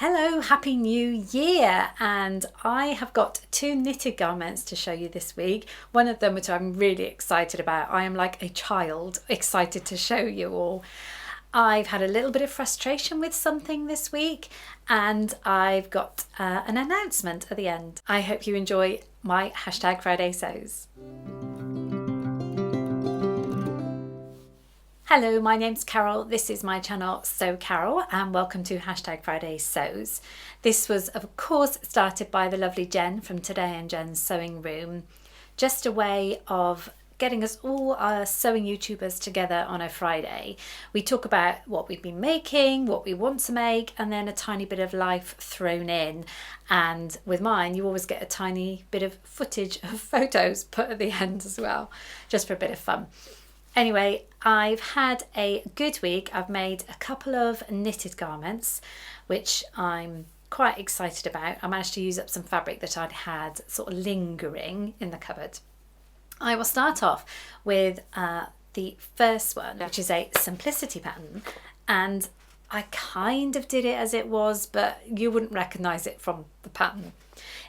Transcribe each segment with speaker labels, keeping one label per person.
Speaker 1: Hello, happy new year, and I have got two knitted garments to show you this week. One of them which I'm really excited about. I am like a child excited to show you all. I've had a little bit of frustration with something this week and I've got an announcement at the end. I hope you enjoy my #Friday Sews. Hello, my name's Carole. This is my channel Sew Carole and welcome to #Friday Sews. This was of course started by the lovely Jen from Today and Jen's Sewing Room. Just a way of getting us all our sewing YouTubers together on a Friday. We talk about what we've been making, what we want to make, and then a tiny bit of life thrown in. And with mine, you always get a tiny bit of footage of photos put at the end as well, just for a bit of fun. Anyway, I've had a good week. I've made a couple of knitted garments, which I'm quite excited about. I managed to use up some fabric that I'd had sort of lingering in the cupboard. I will start off with the first one, which is a simplicity pattern, and I kind of did it as it was, but you wouldn't recognise it from the pattern.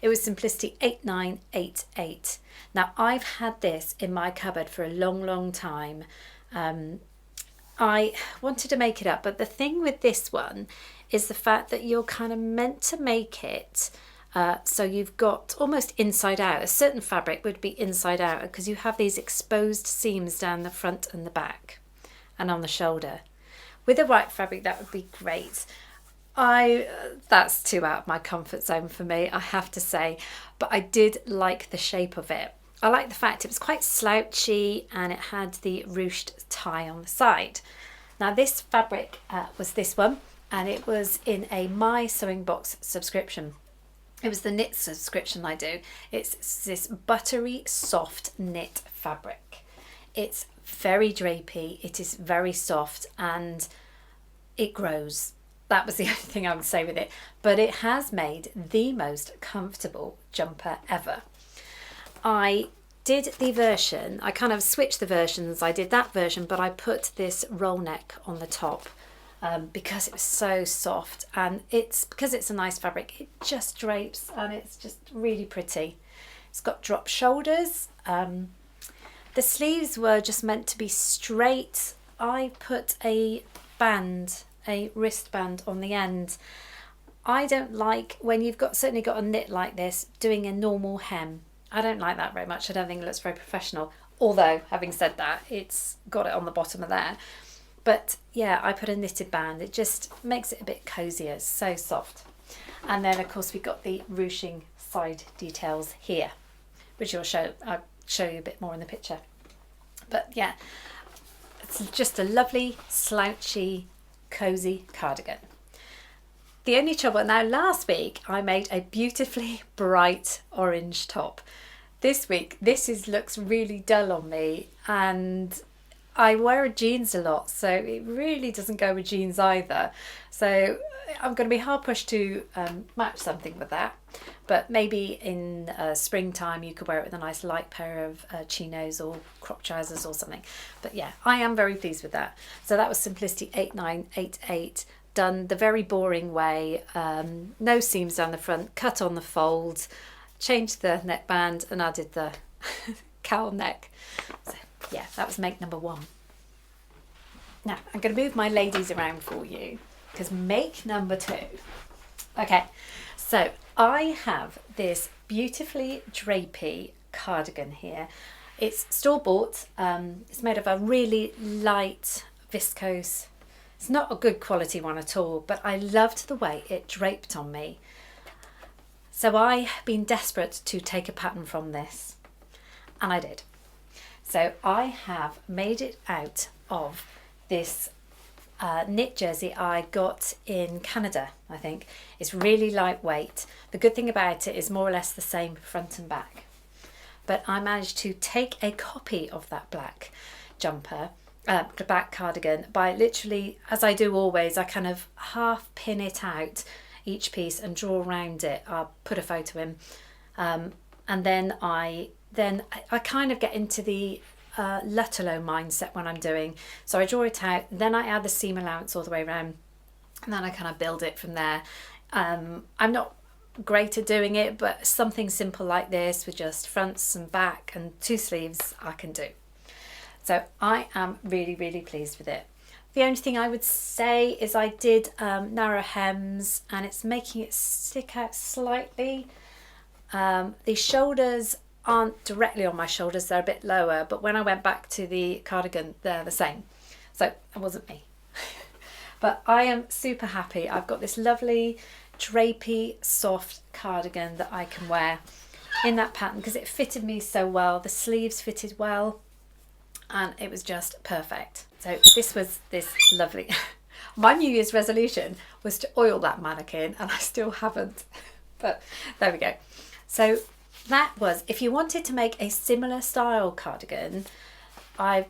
Speaker 1: It was Simplicity 8988. Now I've had this in my cupboard for a long time. I wanted to make it up, but the thing with this one is the fact that you're kind of meant to make it so you've got almost inside out. A certain fabric would be inside out because you have these exposed seams down the front and the back and on the shoulder. With the right fabric that would be great. That's too out of my comfort zone for me, I have to say, but I did like the shape of it. I like the fact it was quite slouchy and it had the ruched tie on the side. Now this fabric was this one, and it was in a My Sewing Box subscription. It was the knit subscription I do. It's this buttery soft knit fabric. It's very drapey, it is very soft, and it grows. That was the only thing I would say with it, but it has made the most comfortable jumper ever. I did the version, I kind of switched the versions. I did that version, but I put this roll neck on the top because it was so soft, and because it's a nice fabric, it just drapes and it's just really pretty. It's got drop shoulders. The sleeves were just meant to be straight. I put a wristband on the end. I don't like when you've certainly got a knit like this doing a normal hem. I don't like that very much. I don't think it looks very professional, although having said that, it's got it on the bottom of there. But yeah, I put a knitted band. It just makes it a bit cozier. It's so soft. And then of course we got the ruching side details here, which I'll show you a bit more in the picture. But yeah, it's just a lovely slouchy cozy cardigan. The only trouble now, last week I made a beautifully bright orange top. This week looks really dull on me, and I wear jeans a lot, so it really doesn't go with jeans either. So I'm going to be hard pushed to match something with that, but maybe in springtime you could wear it with a nice light pair of chinos or crop trousers or something. But yeah, I am very pleased with that. So that was Simplicity 8988, done the very boring way. No seams down the front, cut on the fold, changed the neckband and added the cowl neck. So yeah, that was make number one. Now I'm going to move my ladies around for you because make number two. Okay, so I have this beautifully drapey cardigan here. It's store-bought. It's made of a really light viscose. It's not a good quality one at all, but I loved the way it draped on me. So I've been desperate to take a pattern from this, and I did. So I have made it out of this knit jersey I got in Canada, I think. It's really lightweight. The good thing about it is more or less the same front and back. But I managed to take a copy of that black jumper, black cardigan, by literally, as I do always, I kind of half pin it out each piece and draw around it. I'll put a photo in, and then I kind of get into the let-alone mindset when I'm doing. So I draw it out, then I add the seam allowance all the way around, and then I kind of build it from there. I'm not great at doing it, but something simple like this with just fronts and back and 2 sleeves I can do. So I am really, really pleased with it. The only thing I would say is I did narrow hems, and it's making it stick out slightly. The shoulders aren't directly on my shoulders, they're a bit lower, but when I went back to the cardigan, they're the same. So it wasn't me. But I am super happy. I've got this lovely drapey soft cardigan that I can wear in that pattern because it fitted me so well. The sleeves fitted well and it was just perfect. So this was this lovely. My New Year's resolution was to oil that mannequin and I still haven't, but there we go. So that was, if you wanted to make a similar style cardigan, I've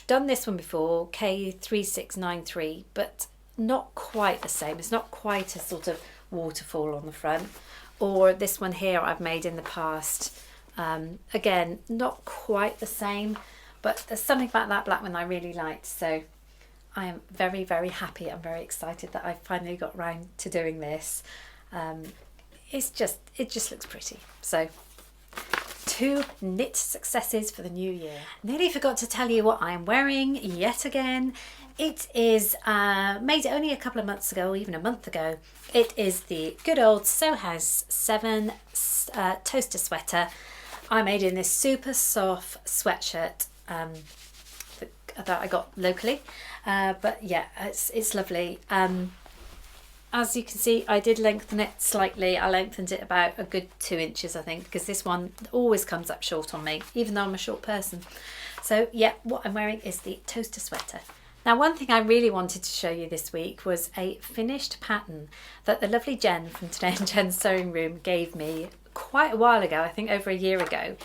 Speaker 1: done this one before, K3693, but not quite the same. It's not quite a sort of waterfall on the front. Or this one here I've made in the past. Again, not quite the same, but there's something about that black one I really liked. So I am very, very happy. I'm very excited that I finally got round to doing this. It just looks pretty. So 2 knit successes for the new year. Nearly forgot to tell you what I'm wearing yet again. It is made only a couple of months ago, even a month ago. It is the good old Sew House 7 toaster sweater. I made in this super soft sweatshirt that I got locally. But yeah, it's lovely. As you can see, I did lengthen it slightly. I lengthened it about a good 2 inches, I think, because this one always comes up short on me, even though I'm a short person. So yeah, what I'm wearing is the toaster sweater. Now, one thing I really wanted to show you this week was a finished pattern that the lovely Jen from Today and Jen's Sewing Room gave me quite a while ago, I think over a year ago.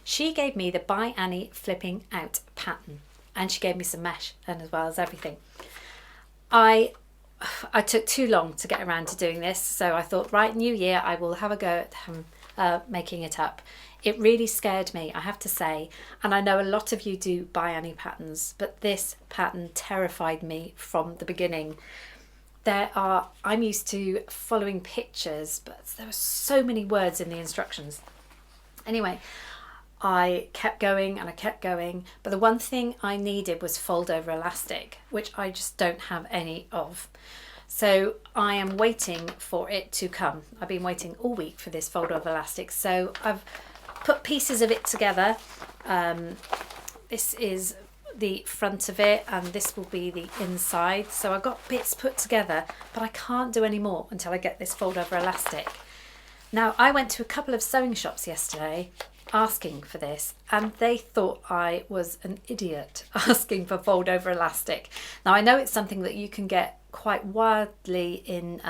Speaker 1: She gave me the By Annie Flipping Out pattern, and she gave me some mesh and as well as everything. I took too long to get around to doing this, so I thought, right, new year, I will have a go at making it up. It really scared me, I have to say, and I know a lot of you do By Annie patterns, but this pattern terrified me from the beginning. I'm used to following pictures, but there were so many words in the instructions. Anyway, I kept going and I kept going, but the one thing I needed was fold over elastic, which I just don't have any of. So I am waiting for it to come. I've been waiting all week for this fold over elastic. So I've put pieces of it together. This is the front of it and this will be the inside. So I've got bits put together, but I can't do any more until I get this fold over elastic. Now, I went to a couple of sewing shops yesterday asking for this and they thought I was an idiot asking for fold over elastic. Now, I know it's something that you can get quite widely in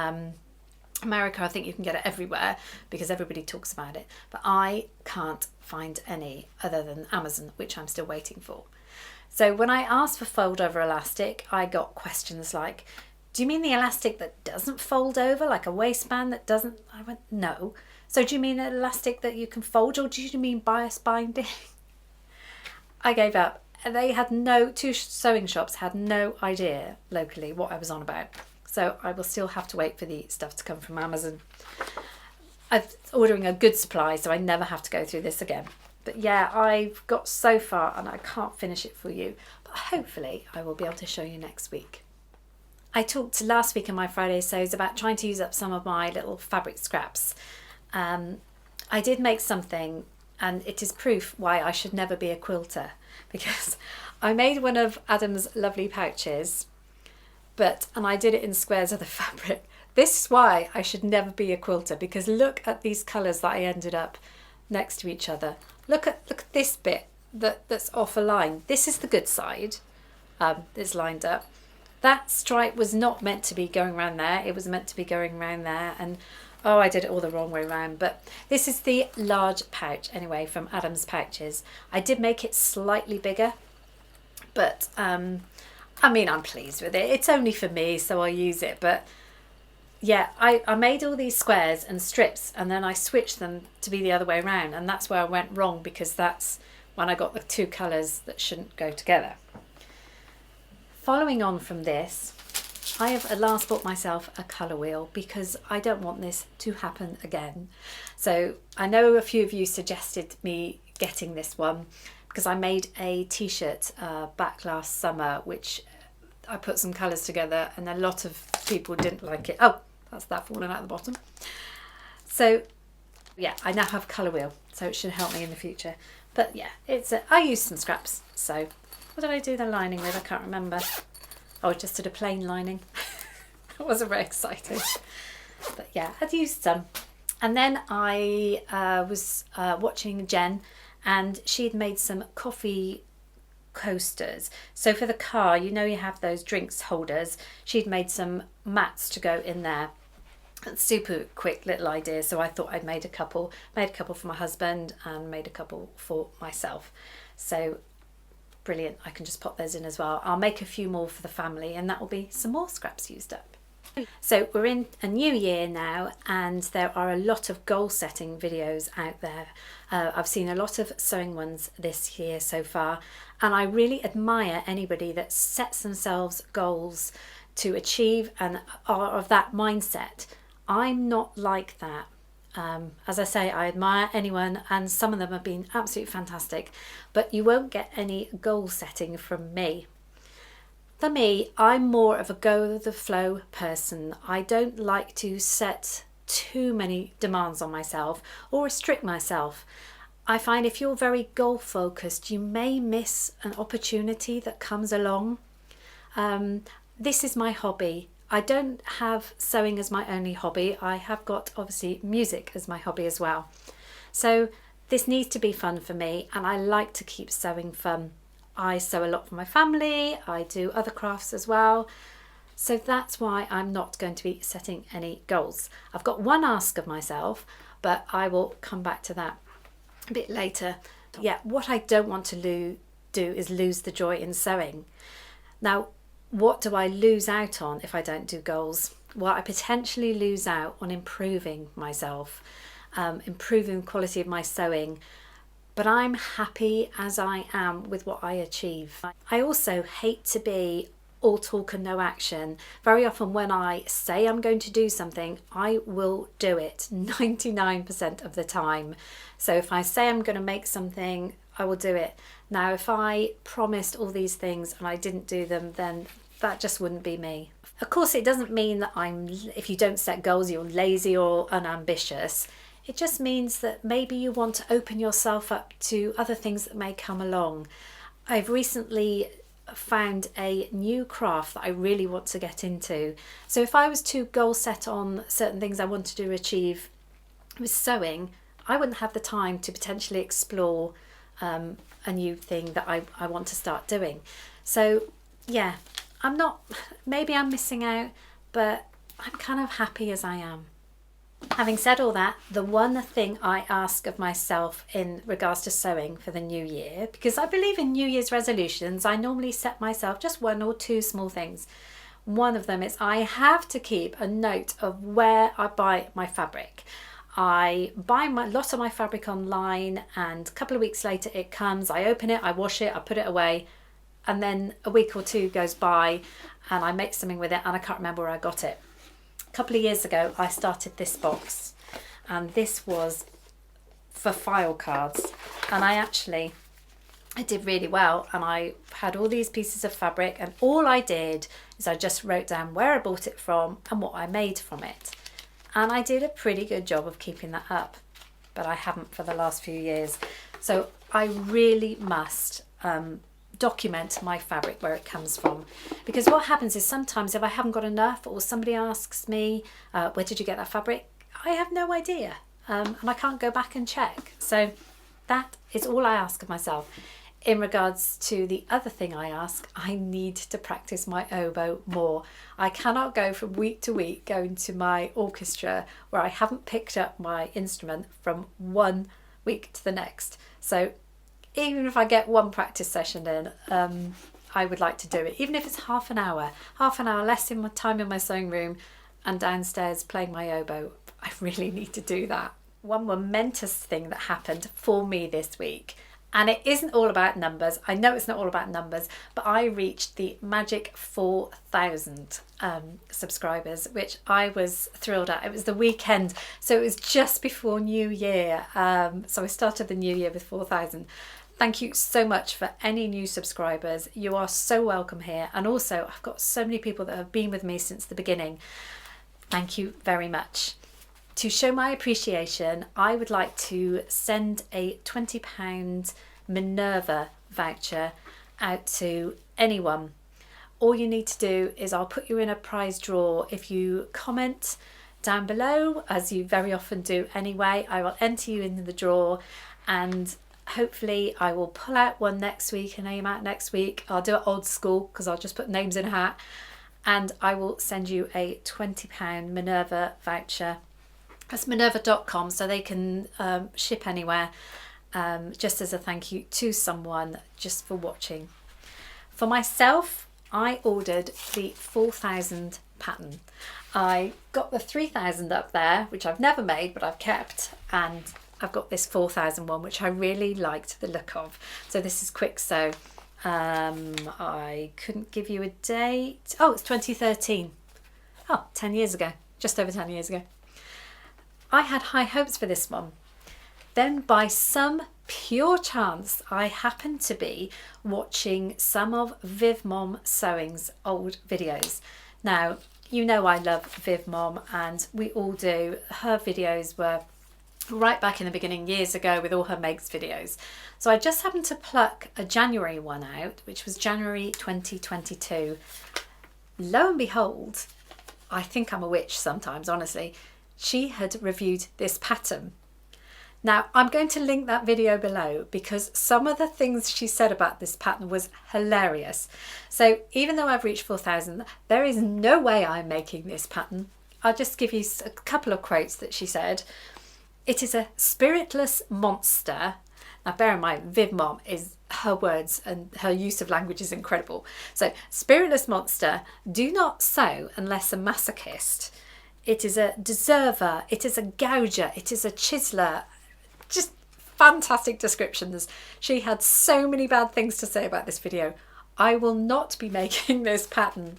Speaker 1: America. I think you can get it everywhere because everybody talks about it, but I can't find any other than Amazon, which I'm still waiting for. So when I asked for fold over elastic, I got questions like, do you mean the elastic that doesn't fold over, like a waistband that doesn't? I went, no. So do you mean an elastic that you can fold, or do you mean bias binding? I gave up. They had two sewing shops had no idea locally what I was on about. So I will still have to wait for the stuff to come from Amazon. I'm ordering a good supply so I never have to go through this again. But yeah, I've got so far and I can't finish it for you. But hopefully I will be able to show you next week. I talked last week in my Friday sews about trying to use up some of my little fabric scraps. I did make something, and it is proof why I should never be a quilter, because I made one of Adam's lovely pouches, and I did it in squares of the fabric. This is why I should never be a quilter, because look at these colours that I ended up next to each other. Look at this bit that's off a line. This is the good side. It's lined up. That stripe was not meant to be going around there. It was meant to be going around there, and oh, I did it all the wrong way around. But this is the large pouch anyway from Adam's Pouches. I did make it slightly bigger, but I mean, I'm pleased with it. It's only for me, so I'll use it. But yeah, I made all these squares and strips, and then I switched them to be the other way around, and that's where I went wrong, because that's when I got the two colours that shouldn't go together. Following on from this, I have at last bought myself a colour wheel because I don't want this to happen again. So I know a few of you suggested me getting this one because I made a t-shirt back last summer, which I put some colours together and a lot of people didn't like it. Oh, that's that falling out the bottom. So yeah, I now have a colour wheel, so it should help me in the future. But yeah, I used some scraps. So what did I do the lining with? I can't remember. Oh, I just did a plain lining. It wasn't very exciting. But yeah, I'd used some. And then I was watching Jen, and she'd made some coffee coasters. So for the car, you know, you have those drinks holders. She'd made some mats to go in there. Super quick little idea, so I thought I'd made a couple for my husband and made a couple for myself. So brilliant, I can just pop those in as well. I'll make a few more for the family and that will be some more scraps used up. So we're in a new year now and there are a lot of goal setting videos out there. I've seen a lot of sewing ones this year so far, and I really admire anybody that sets themselves goals to achieve and are of that mindset. I'm not like that. As I say, I admire anyone, and some of them have been absolutely fantastic, but you won't get any goal setting from me. For me, I'm more of a go with the flow person. I don't like to set too many demands on myself or restrict myself. I find if you're very goal focused, you may miss an opportunity that comes along. This is my hobby. I don't have sewing as my only hobby. I have got obviously music as my hobby as well. So this needs to be fun for me, and I like to keep sewing fun. I sew a lot for my family. I do other crafts as well. So that's why I'm not going to be setting any goals. I've got one ask of myself, but I will come back to that a bit later. Yeah, what I don't want to do is lose the joy in sewing. Now, what do I lose out on if I don't do goals? Well, I potentially lose out on improving myself, improving the quality of my sewing, but I'm happy as I am with what I achieve. I also hate to be all talk and no action. Very often when I say I'm going to do something, I will do it 99% of the time. So if I say I'm going to make something, I will do it. Now, if I promised all these things and I didn't do them, then that just wouldn't be me. Of course, it doesn't mean that if you don't set goals, you're lazy or unambitious. It just means that maybe you want to open yourself up to other things that may come along. I've recently found a new craft that I really want to get into. So if I was to goal set on certain things I wanted to achieve with sewing, I wouldn't have the time to potentially explore a new thing that I want to start doing. So yeah, maybe I'm missing out, but I'm kind of happy as I am. Having said all that, the one thing I ask of myself in regards to sewing for the new year, because I believe in New Year's resolutions, I normally set myself just one or two small things. One of them is I have to keep a note of where I buy my fabric. I buy lots of my fabric online, and a couple of weeks later it comes, I open it, I wash it, I put it away, and then a week or two goes by and I make something with it and I can't remember where I got it. A couple of years ago I started this box, and this was for file cards, and I did really well, and I had all these pieces of fabric, and all I did is I just wrote down where I bought it from and what I made from it, and I did a pretty good job of keeping that up, but I haven't for the last few years. So I really must document my fabric, where it comes from, because what happens is sometimes if I haven't got enough, or somebody asks me where did you get that fabric, I have no idea, and I can't go back and check. So that is all I ask of myself. In regards to the other thing I ask, I need to practice my oboe more. I cannot go from week to week going to my orchestra where I haven't picked up my instrument from one week to the next. So even if I get one practice session in, I would like to do it, even if it's half an hour less in my time in my sewing room and downstairs playing my oboe. I really need to do that. One momentous thing that happened for me this week, And it isn't all about numbers. I know it's not all about numbers, but I reached the magic 4,000 subscribers, which I was thrilled at. It was the weekend, so it was just before New Year. So I started the new year with 4,000. Thank you so much for any new subscribers. You are so welcome here. And also, I've got so many people that have been with me since the beginning. Thank you very much. To show my appreciation, I would like to send a £20 Minerva voucher out to anyone. All you need to do is I'll put you in a prize draw. If you comment down below, as you very often do anyway, I will enter you in the draw, and hopefully I will pull out one next week, a name out next week. I'll do it old school because I'll just put names in a hat, and I will send you a £20 Minerva voucher. That's minerva.com, so they can ship anywhere, just as a thank you to someone just for watching. For myself, I ordered the 4,000 pattern. I got the 3,000 up there, which I've never made, but I've kept, and I've got this 4,000 one, which I really liked the look of. So this is Kwik Sew. I couldn't give you a date. Oh, it's 2013. Oh, 10 years ago, just over 10 years ago. I had high hopes for this one. Then by some pure chance, I happened to be watching some of Viv Mom Sewing's old videos. Now, you know I love Viv Mom, and we all do. Her videos were right back in the beginning years ago with all her makes videos. So I just happened to pluck a January one out, which was January 2022. Lo and behold, I think I'm a witch sometimes, honestly. She had reviewed this pattern. Now, I'm going to link that video below because some of the things she said about this pattern was hilarious. So even though I've reached 4,000, there is no way I'm making this pattern. I'll just give you a couple of quotes that she said. It is a spiritless monster. Now, bear in mind, Viv Mom is her words and her use of language is incredible. So, spiritless monster, do not sew unless a masochist. It is a deserver, it is a gouger, it is a chiseler. Just fantastic descriptions. She had so many bad things to say about this video. I will not be making this pattern,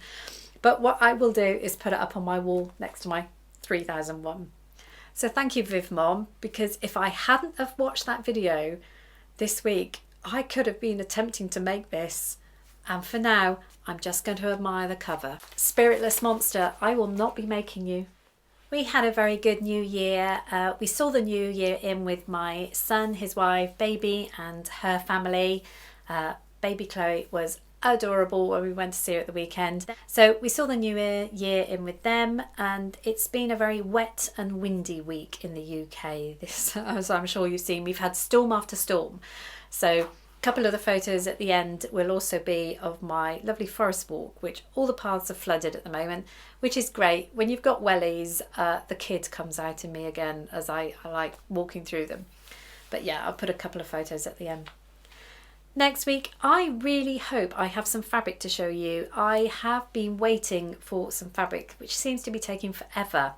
Speaker 1: but what I will do is put it up on my wall next to my 3001. So thank you, Viv Mom, because if I hadn't have watched that video this week, I could have been attempting to make this. And for now, I'm just going to admire the cover. Spiritless Monster, I will not be making you. We had a very good new year. We saw the new year in with my son, his wife, baby and her family. Baby Chloe was adorable when we went to see her at the weekend. So we saw the new year in with them, and it's been a very wet and windy week in the UK. This, as I'm sure you've seen, we've had storm after storm. So a couple of the photos at the end will also be of my lovely forest walk, which all the paths are flooded at the moment, which is great. When you've got wellies, the kid comes out in me again as I like walking through them. But yeah, I'll put a couple of photos at the end. Next week, I really hope I have some fabric to show you. I have been waiting for some fabric, which seems to be taking forever.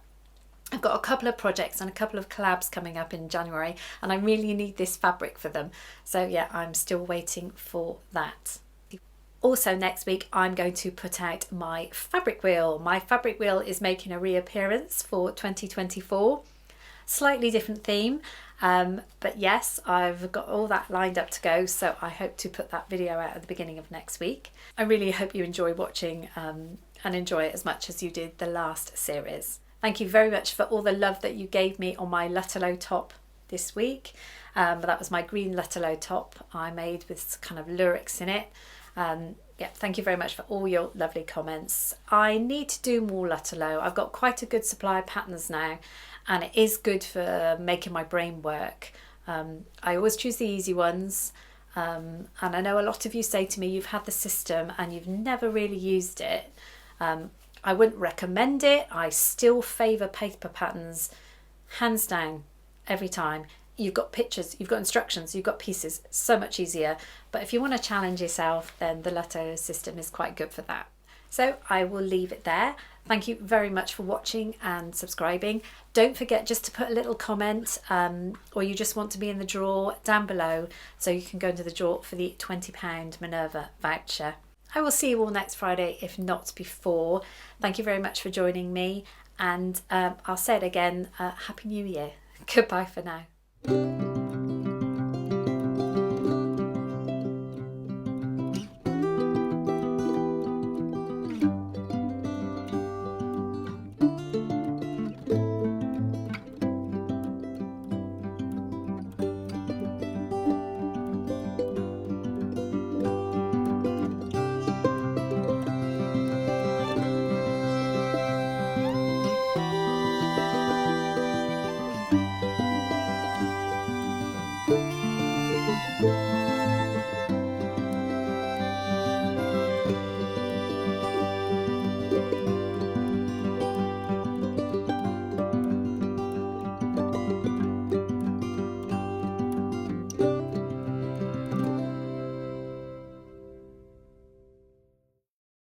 Speaker 1: I've got a couple of projects and a couple of collabs coming up in January, and I really need this fabric for them. So yeah, I'm still waiting for that. Also next week, I'm going to put out my fabric wheel. My fabric wheel is making a reappearance for 2024. Slightly different theme, but yes, I've got all that lined up to go, so I hope to put that video out at the beginning of next week. I really hope you enjoy watching and enjoy it as much as you did the last series. Thank you very much for all the love that you gave me on my Lutterlow top this week. That was my green Lutterlow top I made with kind of lyrics in it. Yeah, thank you very much for all your lovely comments. I need to do more Lutterlow. I've got quite a good supply of patterns now, and it is good for making my brain work. I always choose the easy ones, and I know a lot of you say to me you've had the system and you've never really used it. I wouldn't recommend it. I still favour paper patterns, hands down, every time. You've got pictures, you've got instructions, you've got pieces, so much easier. But if you want to challenge yourself, then the Lutto system is quite good for that. So I will leave it there. Thank you very much for watching and subscribing. Don't forget just to put a little comment, or you just want to be in the draw down below, so you can go into the draw for the £20 Minerva voucher. I will see you all next Friday, if not before. Thank you very much for joining me, and I'll say it again, Happy New Year. Goodbye for now.